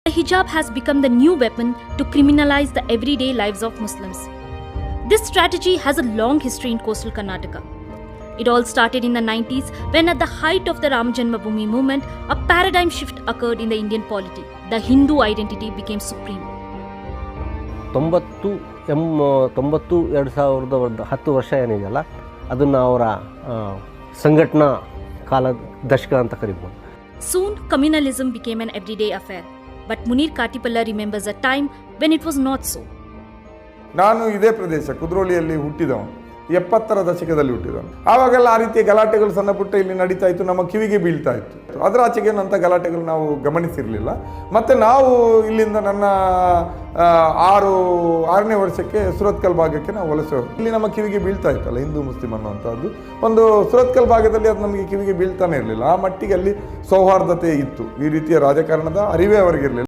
The hijab has become the new weapon to criminalize the everyday lives of Muslims. This strategy has a long history in coastal Karnataka. It all started in the 90s when, at the height of the Ram Janmabhoomi movement, a paradigm shift occurred in the Indian polity. The Hindu identity became supreme. 10 ವರ್ಷ ಏನಿದೆಯಲ್ಲ ಅದನ್ನು ಅವರ ಸಂಘಟನಾ ಕಾಲ ದಶಕ ಅಂತ ಕರೀಬೋದು. Soon, communalism became an everyday affair. But Munir Katipalla remembers a time when it was not so. ನಾನು ಇದೇ ಪ್ರದೇಶ ಕುದ್ರೋಳಿಯಲ್ಲಿ ಹುಟ್ಟಿದವನು, 70ರ ದಶಕದಲ್ಲಿ ಹುಟ್ಟಿದವನು. ಆವಾಗೆಲ್ಲ ಆ ರೀತಿಯ ಗಲಾಟೆಗಳು ಸಣ್ಣ ಪುಟ್ಟ ಇಲ್ಲಿ ನಡೀತಾ ಇತ್ತು, ನಮ್ಮ ಕಿವಿಗೆ ಬೀಳ್ತಾ ಇತ್ತು. ಅದರ ಆಚೆಗೇನಂತ ಗಲಾಟೆಗಳು ನಾವು ಗಮನಿಸಿರಲಿಲ್ಲ. ಮತ್ತು ನಾವು ಇಲ್ಲಿಂದ ನನ್ನ 6ನೇ ವರ್ಷಕ್ಕೆ ಸುರತ್ಕಲ್ ಭಾಗಕ್ಕೆ ನಾವು ವಲಸೆ ಹೋಗ್ತೀವಿ. ಇಲ್ಲಿ ನಮ್ಮ ಕಿವಿಗೆ ಬೀಳ್ತಾ ಇತ್ತಲ್ಲ ಹಿಂದೂ ಮುಸ್ಲಿಂ ಅನ್ನುವಂಥದ್ದು. ಒಂದು ಸುರತ್ಕಲ್ ಭಾಗದಲ್ಲಿ ಅದು ನಮಗೆ ಕಿವಿಗೆ ಬೀಳ್ತಾನೆ ಇರಲಿಲ್ಲ. ಆ ಮಟ್ಟಿಗೆ ಅಲ್ಲಿ ಸೌಹಾರ್ದತೆ ಇತ್ತು. ಈ ರೀತಿಯ ರಾಜಕಾರಣದ ಅರಿವೇ ಅವರಿಗಿರಲಿಲ್ಲ.